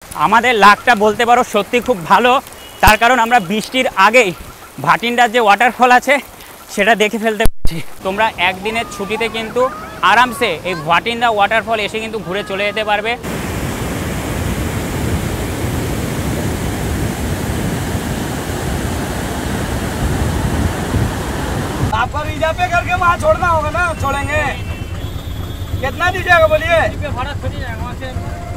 আমাদের লাকটা বলতে পারো সত্যি খুব ভালো, তার কারণ আমরা বৃষ্টির আগেই ভাটিন্ডার যে ওয়াটারফল আছে সেটা দেখে ফেলতে পারছি। তোমরা একদিনের ছুটিতে কিন্তু আরামসে এই ভাটিন্ডা ওয়াটারফল এসে কিন্তু ঘুরে চলে যেতে পারবে। आपको रिजर्व पे करके वहाँ छोड़ना होगा ना, छोड़ेंगे। कितना दीजिएगा बोलिए? भाड़ा खुद ही जाएगा वहाँ से।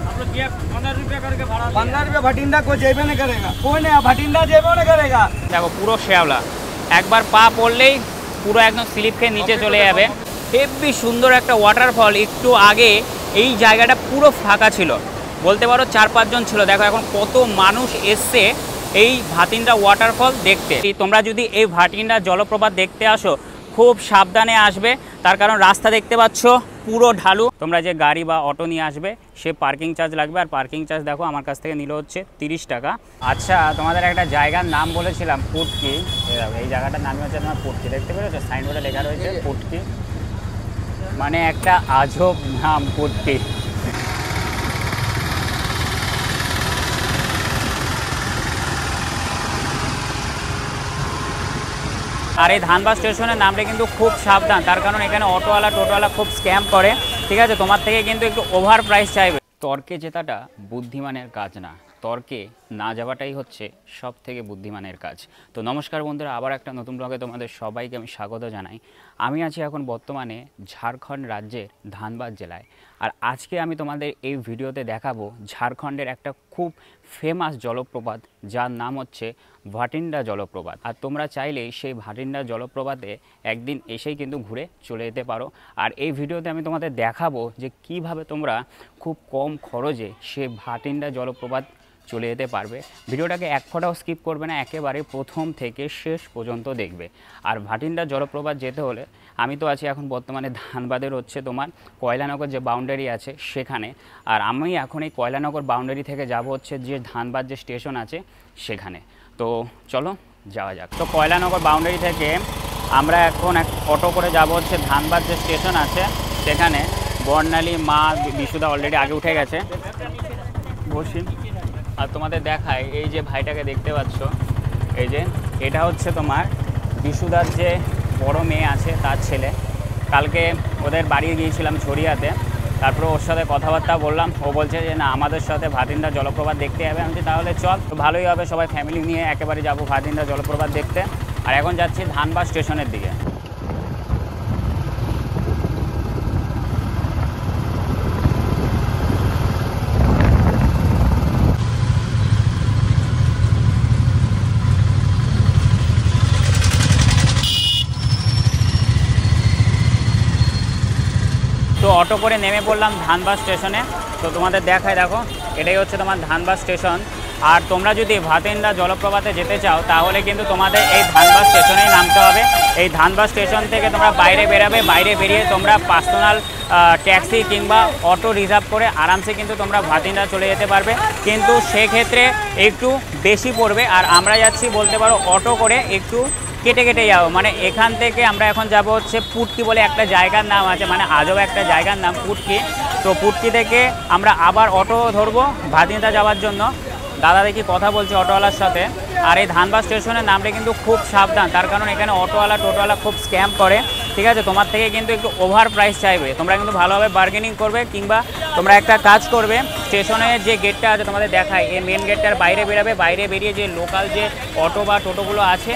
आप लोग 15 रुपये करके भाड़ा 15 रुपये भटिंडा को जेबे नहीं करेगा, कोई नहीं भटिंडा जेबे नहीं करेगा। দেখো পুরো শ্যাওলা, একবার পা পড়লেই পুরো একদম স্লিপ খেয়ে নিচে চলে যাবে। হেব্বি সুন্দর একটা ওয়াটারফল। একটু আগে এই জায়গাটা পুরো ফাঁকা ছিল, বলতে পারো 4-5 জন ছিল। দেখো এখন কত মানুষ এসছে এই ভাটিন্ডা ওয়াটারফল দেখতে। তোমরা যদি এই ভাটিন্ডা জলপ্রপাত দেখতে আসো খুব সাবধানে আসবে, তার কারণ রাস্তা দেখতে পাচ্ছ পুরো ঢালু। তোমরা যে গাড়ি বা অটো নিয়ে আসবে সে পার্কিং চার্জ লাগবে, আর পার্কিং চার্জ দেখো আমার কাছ থেকে নিল হচ্ছে 30 টাকা। আচ্ছা, তোমাদের একটা জায়গার নাম বলেছিলাম পুটকি, এই জায়গাটার নামই হচ্ছে তোমার পুটকি। দেখতে পেরেছো সাইনবোর্ডে লেখা রয়েছে পুটকি, মানে একটা আজব নাম পুটকি। আর এই ধানবাদ স্টেশনে নামলে কিন্তু খুব সাবধান, তার কারণ এখানে অটোওয়ালা টোটোওয়ালা খুব স্ক্যাম করে, ঠিক আছে? তোমার থেকে কিন্তু একটু ওভার প্রাইস চাইবে। তর্কে জেতাটা বুদ্ধিমানের কাজ না, তর্কে না যাওয়াটাই হচ্ছে সব থেকে বুদ্ধিমানের কাজ। তো নমস্কার বন্ধুরা, আবার একটা নতুন ব্লগে তোমাদের সবাইকে আমি স্বাগত জানাই। আমি আছি এখন বর্তমানে ঝাড়খণ্ড রাজ্যের ধানবাদ জেলায়, আর আজকে আমি তোমাদের এই ভিডিওতে দেখাবো ঝাড়খণ্ডের একটা খুব ফেমাস জলপ্রপাত, যার নাম হচ্ছে ভাটিন্ডা জলপ্রপাত। আর তোমরা চাইলেই সেই ভাটিন্ডা জলপ্রপাতে একদিন এসেই কিন্তু ঘুরে চলে যেতে পারো। আর এই ভিডিওতে আমি তোমাদের দেখাবো যে কিভাবে তোমরা খুব কম খরচে সে ভাটিন্ডা জলপ্রপাত চলে যেতে পারবে। ভিডিওটাকে এক ফোঁটাও স্কিপ করবে না, একেবারে প্রথম থেকে শেষ পর্যন্ত দেখবে। আর ভাটিন্ডা জলপ্রপাত যেতে হলে আমি তো আছি এখন বর্তমানে ধানবাদের হচ্ছে তোমার কয়লানগর যে বাউন্ডারি আছে সেখানে, আর আমি এখন এই কয়লানগর বাউন্ডারি থেকে যাব হচ্ছে যে ধানবাদ যে স্টেশন আছে সেখানে। তো চলো যাওয়া যাক। তো কয়লানগর বাউন্ডারি থেকে আমরা এখন এক অটো করে যাব হচ্ছে ধানবাদ যে স্টেশন আছে সেখানে। বর্ণালী মা বিশুদা অলরেডি আগে উঠে গেছে, বসি। আর তোমাদের দেখায় এই যে ভাইটাকে দেখতে পাচ্ছ, এই যে এটা হচ্ছে তোমার বিশুদার যে বড় মেয়ে আছে তার ছেলে। কালকে ওদের বাড়ি গিয়েছিলাম ছড়িয়াতে, তারপরে ওর সাথে কথাবার্তা বললাম। ও বলছে যে না, আমাদের সাথে ভাটিন্ডা জলপ্রপাত দেখতে যাবে। আমি তাহলে চল, তো ভালোই হবে, সবাই ফ্যামিলি নিয়ে একেবারে যাব ভাটিন্ডা জলপ্রপাত দেখতে। আর এখন যাচ্ছি ধানবাদ স্টেশনের দিকে। তো অটো করে নেমে পড়লাম ধানবাদ স্টেশনে। তো তোমাদের দেখায়, দেখো এটাই হচ্ছে তোমার ধানবাদ স্টেশন। আর তোমরা যদি ভাটিন্ডা জলপ্রপাতে যেতে চাও তাহলে কিন্তু তোমাদের এই ধানবাদ স্টেশনেই নামতে হবে। এই ধানবাদ স্টেশন থেকে তোমরা বাইরে বেরাবে, বাইরে বেরিয়ে তোমরা পার্সোনাল ট্যাক্সি কিংবা অটো রিজার্ভ করে আরামসে কিন্তু তোমরা ভাটিন্ডা চলে যেতে পারবে, কিন্তু সেক্ষেত্রে একটু বেশি পড়বে। আর আমরা যাচ্ছি বলতে পারো অটো করে একটু কেটে কেটে যাবো, মানে এখান থেকে আমরা এখন যাব হচ্ছে পুটকি বলে একটা জায়গার নাম আছে, মানে আজব একটা জায়গার নাম পুটকি। তো পুটকি থেকে আমরা আবার অটো ধরবো ভাটিন্ডা যাওয়ার জন্য। দাদা দেখি কথা বলছে অটোওয়ালার সাথে। আর এই ধানবাদ স্টেশনে নামলে কিন্তু খুব সাবধান, তার কারণ এখানে অটোওয়ালা টোটোওয়ালা খুব স্ক্যাম করে, ঠিক আছে? তোমার থেকে কিন্তু একটু ওভার প্রাইস চাইবে। তোমরা কিন্তু ভালোভাবে বার্গেনিং করবে, কিংবা তোমরা একটা কাজ করবে, স্টেশনের যে গেটটা আছে তোমাদের দেখায়, এই মেন গেটটার বাইরে বেরাবে, বাইরে বেরিয়ে যে লোকাল যে অটো বা টোটোগুলো আছে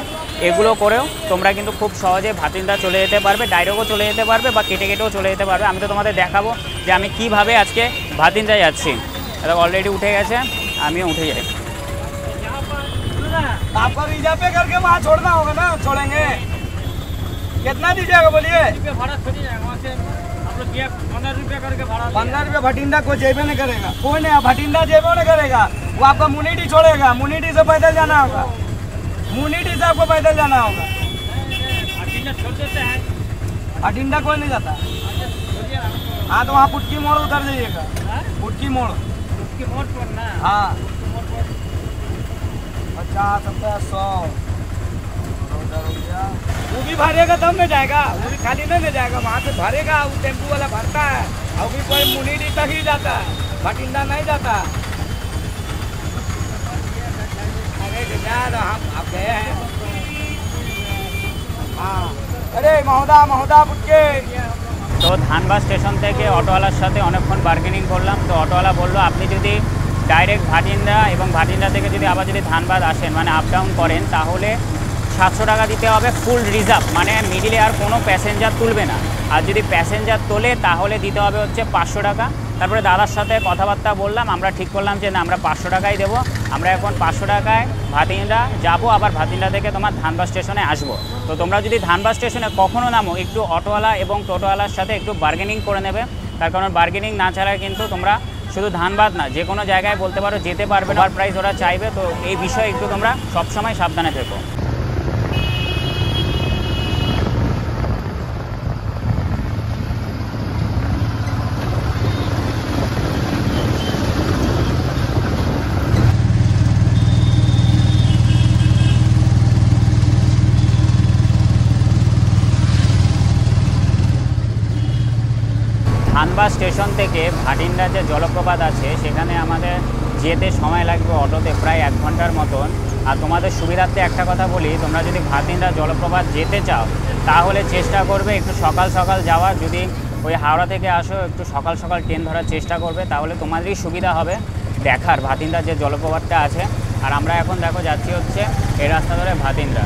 এগুলো করেও তোমরা কিন্তু খুব সহজে ভাটিন্ডা চলে যেতে পারবে। ডাইরেক্টও চলে যেতে পারবে বা কেটে কেটেও চলে যেতে পারবে। আমি তো তোমাদের দেখাবো যে আমি কিভাবে আজকে ভাটিন্ডা যাচ্ছি। এটা অলরেডি উঠে গেছে, আমিও উঠে যাই। आपको रिजर्व पे करके वहाँ छोड़ना होगा ना, छोड़ेंगे। कितना दीजिएगा बोलिए? भाड़ा खुद ही जाएगा वहाँ से। आप लोग 15 रुपये करके भाड़ा 15 रुपये भटिंडा को जेबे नहीं करेगा, कोई नहीं भटिंडा जेबे नहीं करेगा। वो आपका मुनिटी छोड़ेगा, मुनिटी से पैदल जाना होगा, मुनिटी से आपको पैदल जाना होगा। भाटिंडा छोड़ देते हैं, भटिंडा कोई नहीं जाता। हाँ तो वहाँ पुटकी मोड़ उतर जाइएगा, पुटकी मोड़, उसकी मोड़ पर ना। हाँ 50 70 100 वो भी भरेगा तब में जाएगा, वो भी खाली नहीं ले जाएगा, वहाँ से भरेगा, वो टेम्पू वाला भरता है। और भी कोई मुनिटी तक ही जाता है, भटिंडा नहीं जाता। हाँ अरे महोदा महोदा पुटके তো ধানবাদ স্টেশন থেকে অটোওয়ালার সাথে অনেকক্ষণ বার্গেনিং করলাম। তো অটোওয়ালা বললো আপনি যদি ডাইরেক্ট ভাটিন্ডা এবং ভাটিন্ডা থেকে যদি আবার যদি ধানবাদ আসেন মানে আপ ডাউন করেন তাহলে 700 টাকা দিতে হবে ফুল রিজার্ভ, মানে মিডিলে আর কোনো প্যাসেঞ্জার তুলবে না। আর যদি প্যাসেঞ্জার তোলে তাহলে দিতে হবে হচ্ছে 500 টাকা। তারপরে দাদার সাথে কথাবার্তা বললাম, আমরা ঠিক করলাম যে না আমরা 500 টাকাই দেবো। আমরা এখন 500 টাকায় ভাতিন্ডা যাবো, আবার ভাতিন্ডা থেকে তোমার ধানবাদ স্টেশনে আসবো। তো তোমরা যদি ধানবাদ স্টেশনে কখনও নামো একটু অটোওয়ালা এবং টোটোওয়ালার সাথে একটু বার্গেনিং করে নেবে, তার কারণ বার্গেনিং না ছাড়া কিন্তু তোমরা শুধু ধানবাদ না যে কোনো জায়গায় বলতে পারো যেতে পারবে না, প্রাইস ওরা চাইবে। তো এই বিষয়ে একটু তোমরা সবসময় সাবধানে থেকো। ধানবাদ স্টেশন থেকে ভাটিন্ডার যে জলপ্রপাত আছে সেখানে আমাদের যেতে সময় লাগবে অটোতে প্রায় 1 ঘন্টার মতন। আর তোমাদের সুবিধার্থে একটা কথা বলি, তোমরা যদি ভাটিন্ডা জলপ্রপাত যেতে চাও তাহলে চেষ্টা করবে একটু সকাল সকাল যাওয়ার। যদি ওই হাওড়া থেকে আসো একটু সকাল সকাল ট্রেন ধরার চেষ্টা করবে, তাহলে তোমাদেরই সুবিধা হবে দেখার ভাটিন্ডার যে জলপ্রপাতটা আছে। আর আমরা এখন দেখো যাচ্ছি হচ্ছে এই রাস্তা ধরে ভাটিন্ডা।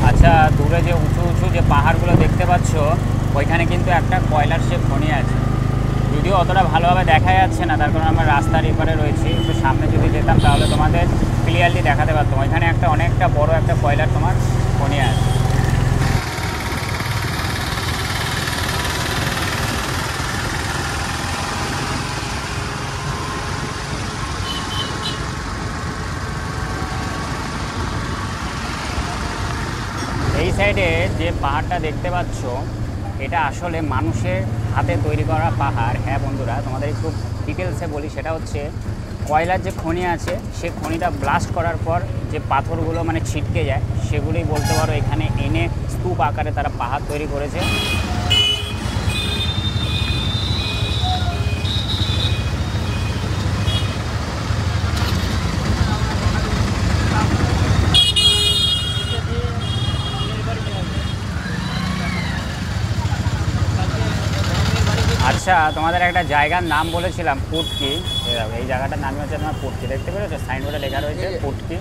আচ্ছা, দূরে যে উঁচু উঁচু যে পাহাড়গুলো দেখতে পাচ্ছ ওইখানে কিন্তু একটা কয়লার সে খনি আছে, যদিও অতটা ভালোভাবে দেখা যাচ্ছে না, তার কারণ আমরা রাস্তার এপারে রয়েছি। একটু সামনে যদি যেতাম তাহলে তোমাদের ক্লিয়ারলি দেখাতে পারতাম। ওইখানে একটা অনেকটা বড় একটা কয়লার তোমার খনি আছে। এই সাইডে যে পাহাড়টা দেখতে পাচ্ছ এটা আসলে মানুষের হাতে তৈরি করা পাহাড়। হ্যাঁ বন্ধুরা, তোমাদের একটু ডিটেলসে বলি, সেটা হচ্ছে কয়লার যে খনি আছে সে খনিটা ব্লাস্ট করার পর যে পাথরগুলো মানে ছিটকে যায় সেগুলোই বলতে পারো এখানে এনে স্তূপ আকারে তারা পাহাড় তৈরি করেছে। আচ্ছা, তোমাদের একটা জায়গার নাম বলেছিলাম পুটকি, এই জায়গাটার নামই হচ্ছে তোমার পুটকি। দেখতে পেরেছো সাইনবোর্ডে লেখা রয়েছে পুটকি,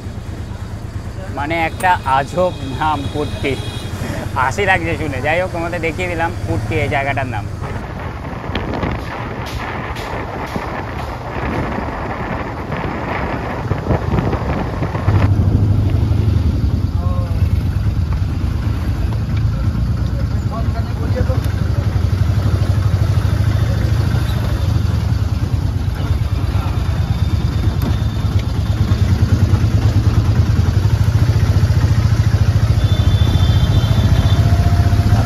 মানে একটা আজব নাম পুটকি, হাসি লাগছে শুনে। যাই হোক তোমাদের দেখিয়ে দিলাম পুটকি এই জায়গাটার নাম।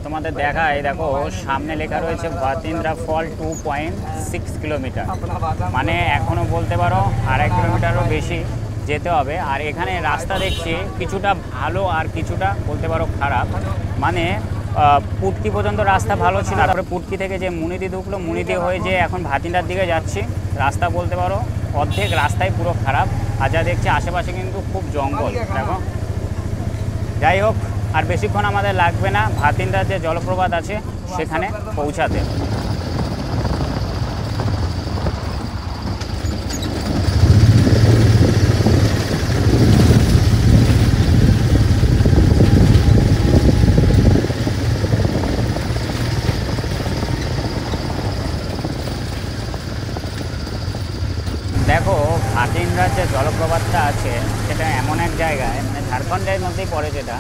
তোমাদের দেখায়, দেখো সামনে লেখা রয়েছে ভাতিন্দ্রা ফল 2.6 কিলোমিটার, মানে এখনও বলতে পারো 2.5 কিলোমিটারও বেশি যেতে হবে। আর এখানে রাস্তা দেখছি কিছুটা ভালো আর কিছুটা বলতে পারো খারাপ, মানে পুটকি পর্যন্ত রাস্তা ভালো ছিল, তারপরে পুটকি থেকে যে মুনিদি ঢুকলো, মুনিদি হয়ে যে এখন ভাতিন্ডার দিকে যাচ্ছি, রাস্তা বলতে পারো অর্ধেক রাস্তাই পুরো খারাপ। আর যা দেখছি আশেপাশে কিন্তু খুব জঙ্গল দেখো। যাই হোক, আর বেশিক্ষণ আমাদের লাগবে না ভাতিন্ডার যে জলপ্রপাত আছে সেখানে পৌঁছাতে। দেখো ভাতিন্ডার যে জলপ্রপাতটা আছে সেটা এমন এক জায়গায়, মানে ঝাড়খণ্ডের মধ্যেই পড়ে যেটা,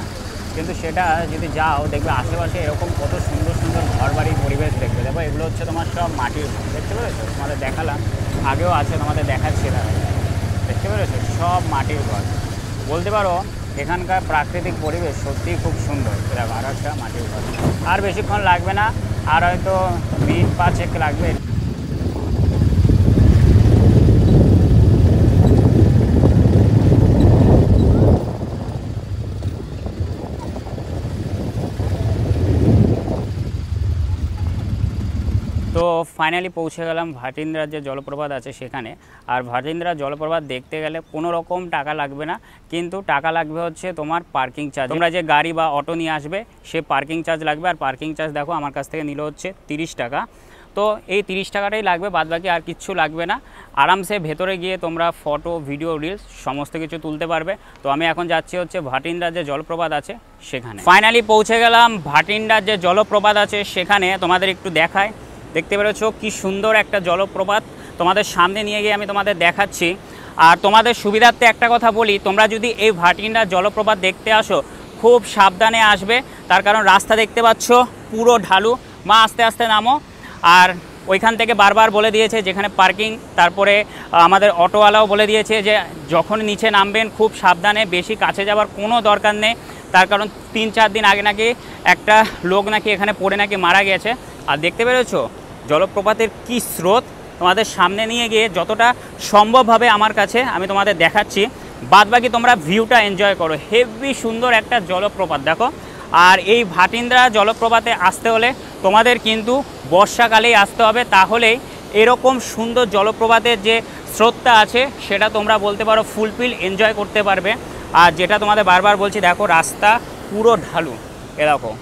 কিন্তু সেটা যদি যাও দেখবে আশেপাশে এরকম কত সুন্দর সুন্দর ঘরবাড়ির পরিবেশ দেখবে। দেখো এগুলো হচ্ছে তোমার সব মাটির ঘর, দেখতে পেরেছো? তোমাদের দেখালাম, আগেও আছে, তোমাদের দেখাচ্ছিলাম, দেখতে পেরেছো? সব মাটির ঘর। বলতে পারো এখানকার প্রাকৃতিক পরিবেশ সত্যিই খুব সুন্দর। দেখো আর একটা মাটির ঘর। আর বেশিক্ষণ লাগবে না, আর হয়তো মিনিট 5 লাগবে। তো ফাইনালি পৌঁছে গেলাম ভাটিন্দ্রার যে জলপ্রপাত আছে সেখানে। আর ভাটিন্দ্রার জলপ্রপাত দেখতে গেলে কোনো রকম টাকা লাগবে না, কিন্তু টাকা লাগবে হচ্ছে তোমার পার্কিং চার্জ। তোমরা যে গাড়ি বা অটো নিয়ে আসবে সে পার্কিং চার্জ লাগবে। আর পার্কিং চার্জ দেখো আমার কাছ থেকে নিল হচ্ছে 30 টাকা। তো এই 30 টাকাটাই লাগবে, বাদবাকি আর কিচ্ছু লাগবে না। আরামসে ভেতরে গিয়ে তোমরা ফটো, ভিডিও, রিলস সমস্ত কিছু তুলতে পারবে। তো আমি এখন যাচ্ছি হচ্ছে ভাটিন্দ্রার যে জলপ্রপাত আছে সেখানে। ফাইনালি পৌঁছে গেলাম ভাটিন্দ্রার যে জলপ্রপাত আছে সেখানে। তোমাদের একটু দেখায়, দেখতে পেরেছো কি সুন্দর একটা জলপ্রপাত। তোমাদের সামনে নিয়ে গিয়ে আমি তোমাদের দেখাচ্ছি। আর তোমাদের সুবিধার্থে একটা কথা বলি, তোমরা যদি এই ভাটিন্দ্রার জলপ্রপাত দেখতে আসো খুব সাবধানে আসবে, তার কারণ রাস্তা দেখতে পাচ্ছ পুরো ঢালু। মা আস্তে আস্তে নামো। আর ওইখান থেকে বারবার বলে দিয়েছে যেখানে পার্কিং, তারপরে আমাদের অটোওয়ালাও বলে দিয়েছে যে যখন নিচে নামবেন খুব সাবধানে, বেশি কাছে যাওয়ার কোনো দরকার নেই। তার কারণ 3-4 দিন আগে নাকি একটা লোক নাকি এখানে পড়ে নাকি মারা গেছে। আর দেখতে পেরেছো জলপ্রপাতের কি স্রোত। তোমাদের সামনে নিয়ে গিয়ে যতটা সম্ভবভাবে আমার কাছে আমি তোমাদের দেখাচ্ছি, বাদবাকি তোমরা ভিউটা এনজয় করো। হেভি সুন্দর একটা জলপ্রপাত দেখো। আর এই ভাটিন্দ্রা জলপ্রপাতে আসতে হলে তোমাদের কিন্তু বর্ষাকালেই আসতে হবে, তাহলেই এরকম সুন্দর জলপ্রপাতের যে স্রোতটা আছে সেটা তোমরা বলতে পারো ফুলফিল এনজয় করতে পারবে। আর যেটা তোমাদের বারবার বলছি, দেখো রাস্তা পুরো ঢালু। এ দেখো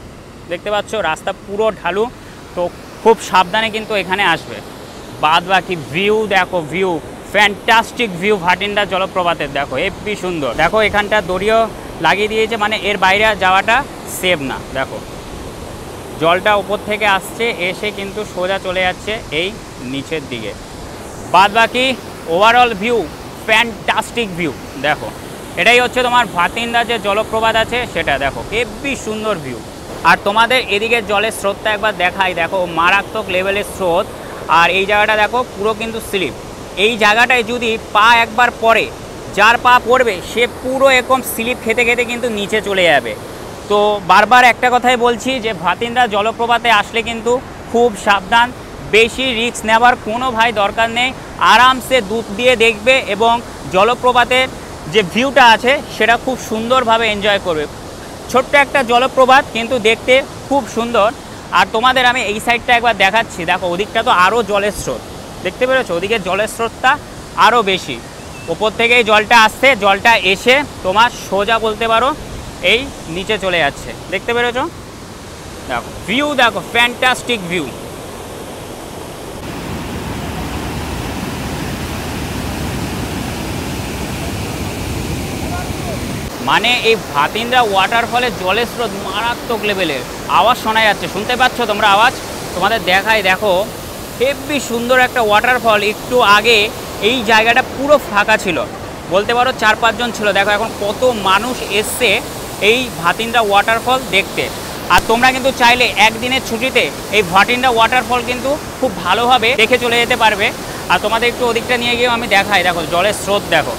দেখতে পাচ্ছ রাস্তা পুরো ঢালু। তো খুব সাবধানে কিন্তু এখানে আসবে। বাদবাকি ভিউ দেখো, ভিউ ফ্যান্টাস্টিক ভিউ ভাটিন্দ্রা জলপ্রপাতের। দেখো হেভি সুন্দর। দেখো এখানটা দড়িও লাগিয়ে দিয়েছে, মানে এর বাইরে যাওয়াটা সেভ না। দেখো জলটা উপর থেকে আসছে, এসে কিন্তু সোজা চলে যাচ্ছে এই নিচের দিকে। বাদবাকি ওভারঅল ভিউ ফ্যান্টাস্টিক ভিউ। দেখো এটাই হচ্ছে তোমার ভাটিন্দ্রা যে জলপ্রপাত আছে সেটা। দেখো হেভি সুন্দর ভিউ। আর তোমাদের এদিকে জলের স্রোতটা একবার দেখাই। দেখো মারাত্মক লেভেলের স্রোত। আর এই জায়গাটা দেখো পুরো কিন্তু স্লিপ। এই জায়গাটায় যদি পা একবার পড়ে, যার পা পড়বে সে পুরো এরকম স্লিপ খেতে খেতে কিন্তু নিচে চলে যাবে। তো বারবার একটা কথাই বলছি যে ভাটিন্দ্রা জলপ্রপাতে আসলে কিন্তু খুব সাবধান, বেশি রিস্ক নেওয়ার কোনো দরকার নেই। আরামসে দুধ দিয়ে দেখবে এবং জলপ্রপাতের যে ভিউটা আছে সেটা খুব সুন্দরভাবে এনজয় করবে। ছোট্ট একটা জলপ্রপাত কিন্তু দেখতে খুব সুন্দর। আর তোমাদের আমি এই সাইডটা একবার দেখাচ্ছি। দেখো ওদিকটা তো আরও জলের স্রোত, দেখতে পেরেছো ওদিকে জলের স্রোতটা আরও বেশি। ওপর থেকেই জলটা আসছে, জলটা এসে তোমার সোজা বলতে পারো এই নিচে চলে যাচ্ছে। দেখতে পেরেছো? দেখো ভিউ, দেখো ফ্যান্টাস্টিক ভিউ। মানে এই ভাটিন্দ্রা ওয়াটারফলের জলের স্রোত মারাত্মক লেভেলের। আওয়াজ শোনা যাচ্ছে, শুনতে পাচ্ছ তোমরা আওয়াজ? তোমাদের দেখাই। দেখো হেভি সুন্দর একটা ওয়াটারফল। একটু আগে এই জায়গাটা পুরো ফাঁকা ছিল, বলতে পারো 4-5 জন ছিল। দেখো এখন কত মানুষ এসছে এই ভাটিন্দ্রা ওয়াটারফল দেখতে। আর তোমরা কিন্তু চাইলে একদিনের ছুটিতে এই ভাটিন্দ্রা ওয়াটারফল কিন্তু খুব ভালোভাবে দেখে চলে যেতে পারবে। আর তোমাদের একটু ওদিকটা নিয়ে গিয়েও আমি দেখাই। দেখো জলের স্রোত দেখো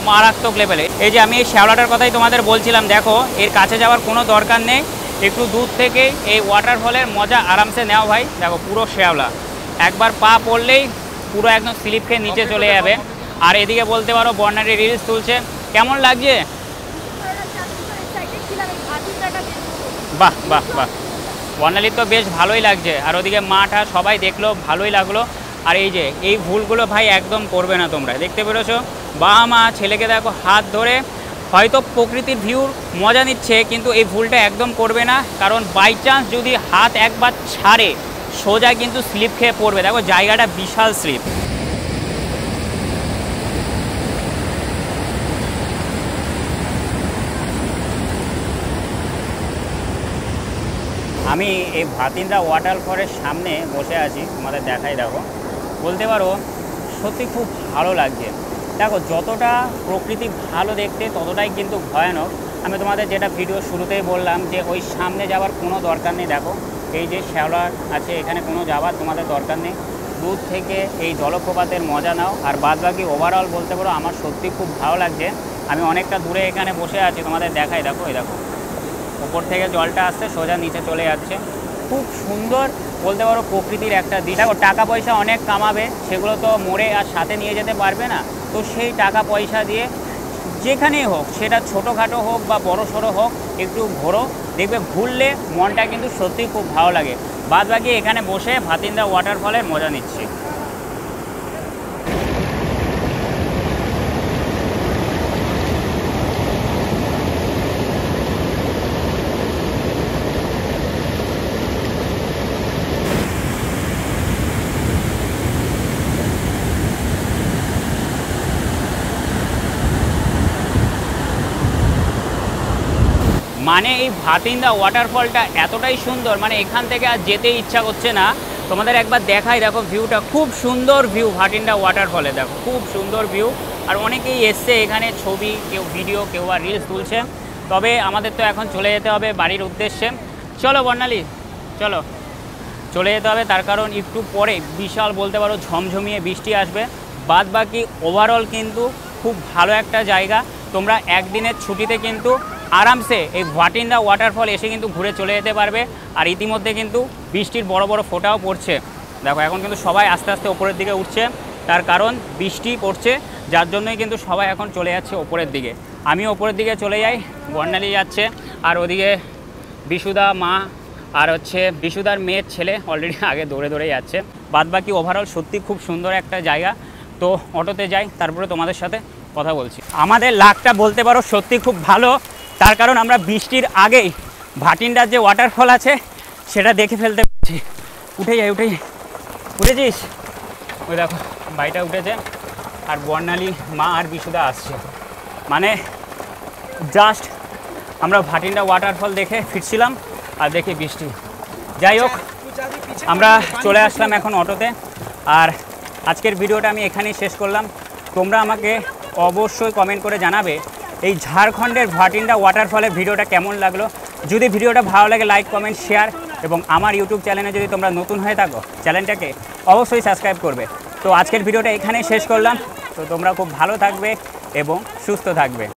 মারাত্মক লেভেলে। এই যে আমি এই শ্যাওলাটার কথাই তোমাদের বলছিলাম, দেখো এর কাছে যাওয়ার কোনো দরকার নেই, একটু দূর থেকেই এই ওয়াটারফলের মজা আরামসে নেওয়া ভাই। দেখো পুরো শ্যাওলা, একবার পা পড়লেই পুরো একদম স্লিপ খেয়ে নিচে চলে যাবে। আর এদিকে বলতে পারো বর্ণালী রিলস তুলছে। কেমন লাগছে? বাহ বাহ বাহ, বর্ণালীর তো বেশ ভালোই লাগছে। আর ওদিকে মাঠা সবাই দেখলো, ভালোই লাগলো। আর এই যে এই ভুলগুলো ভাই একদম করবে না তোমরা। দেখতে পেরেছো বাবা মা ছেলেকে দেখো হাত ধরে হয়তো প্রকৃতির ভিউর মজা নিচ্ছে, কিন্তু এই ভুলটা একদম করবে না। কারণ বাই চান্স যদি হাত একবার ছাড়ে সোজা কিন্তু স্লিপ খেয়ে পড়বে। দেখো জায়গাটা বিশাল স্লিপ। আমি এই ভাটিন্দ্রা ওয়াটারফলের সামনে বসে আছি, তোমাদের দেখাই। দেখো বলতে পারো সত্যি খুব ভালো লাগছে। দেখো যতটা প্রকৃতি ভালো দেখতে ততটাই কিন্তু ভয়ানক। আমি তোমাদের যেটা ভিডিও শুরুতেই বললাম যে ওই সামনে যাওয়ার কোনো দরকার নেই। দেখো এই যে শ্যাওলা আছে এখানে কোনো যাওয়ার তোমাদের দরকার নেই, দূর থেকে এই জলপ্রপাতের মজা নাও। আর বাদবাকি ওভারঅল বলতে পারো আমার সত্যি খুব ভালো লাগছে। আমি অনেকটা দূরে এখানে বসে আছি, তোমাদের দেখাই। দেখো এই দেখো উপর থেকে জলটা আসছে সোজা নিচে চলে যাচ্ছে। খুব সুন্দর বলতে পারো প্রকৃতির একটা দিক। দেখো টাকা পয়সা অনেক কামাবে, সেগুলো তো মোড়ে আর সাথে নিয়ে যেতে পারবে না। তো সেই টাকা পয়সা দিয়ে যেখানেই হোক, সেটা ছোটোখাটো হোক বা বড় সড়ো হোক, একটু ঘোরো, দেখবে ঘুরলে মনটা কিন্তু সত্যি খুব ভালো লাগে। বাদ বাকি এখানে বসে ভাতিন্দা ওয়াটারফলের মজা নিচ্ছি। মানে এই ভাতিন্দা ওয়াটারফলটা এতটাই সুন্দর, মানে এখান থেকে আর যেতে ইচ্ছা করছে না। তোমাদের একবার দেখাই, দেখো ভিউটা খুব সুন্দর ভিউ ভাতিন্দা ওয়াটারফলে, দেখো খুব সুন্দর ভিউ। আর অনেকেই এসছে এখানে ছবি, কেউ ভিডিও, কেউ আর রিলস তুলছে। তবে আমাদের তো এখন চলে যেতে হবে বাড়ির উদ্দেশ্যে। চলো বর্ণালী চলো, চলে যেতে হবে, তার কারণ একটু পরে বিশাল বলতে পারো ঝমঝমিয়ে বৃষ্টি আসবে। বাদ বাকি ওভারঅল কিন্তু খুব ভালো একটা জায়গা। তোমরা একদিনের ছুটিতে কিন্তু আরামসে এই ভাতিন্দা ওয়াটারফল এসে কিন্তু ঘুরে চলে যেতে পারবে। আর ইতিমধ্যে কিন্তু বৃষ্টির বড় বড় ফোঁটাও পড়ছে। দেখো এখন কিন্তু সবাই আস্তে আস্তে ওপরের দিকে উঠছে, তার কারণ বৃষ্টি পড়ছে, যার জন্যই কিন্তু সবাই এখন চলে যাচ্ছে ওপরের দিকে। আমি ওপরের দিকে চলে যাই, বর্ণালী যাচ্ছে, আর ওদিকে বিশুদা মা আর হচ্ছে বিশুদার মেয়ের ছেলে অলরেডি আগে দৌড়ে দৌড়ে যাচ্ছে। বাদ বাকি ওভারঅল সত্যি খুব সুন্দর একটা জায়গা। তো অটোতে যাই, তারপরে তোমাদের সাথে কথা বলছি। আমাদের লাকটা বলতে পারো সত্যি খুব ভালো, তার কারণ আমরা বৃষ্টির আগেই ভাতিন্দার যে ওয়াটারফল আছে সেটা দেখে ফেলতে পারছি। উঠে যাই, উঠেছিস? ওই দেখো ভাইটা উঠেছে, আর বর্ণালী মা আর বিশুদা আসছে। মানে জাস্ট আমরা ভাতিন্দা ওয়াটারফল দেখে ফিরছিলাম আর দেখে বৃষ্টি। যাই হোক, আমরা চলে আসলাম এখন অটোতে। আর আজকের ভিডিওটা আমি এখানেই শেষ করলাম। তোমরা আমাকে অবশ্যই কমেন্ট করে জানাবে এই ঝাড়খণ্ডের ভাতিন্দা ওয়াটারফলের ভিডিওটা কেমন লাগলো। যদি ভিডিওটা ভালো লাগে লাইক, কমেন্ট, শেয়ার, এবং আমার ইউটিউব চ্যানেলে যদি তোমরা নতুন হয়ে থাকো চ্যানেলটাকে অবশ্যই সাবস্ক্রাইব করবে। তো আজকের ভিডিওটা এখানেই শেষ করলাম। তো তোমরা খুব ভালো থাকবে এবং সুস্থ থাকবে।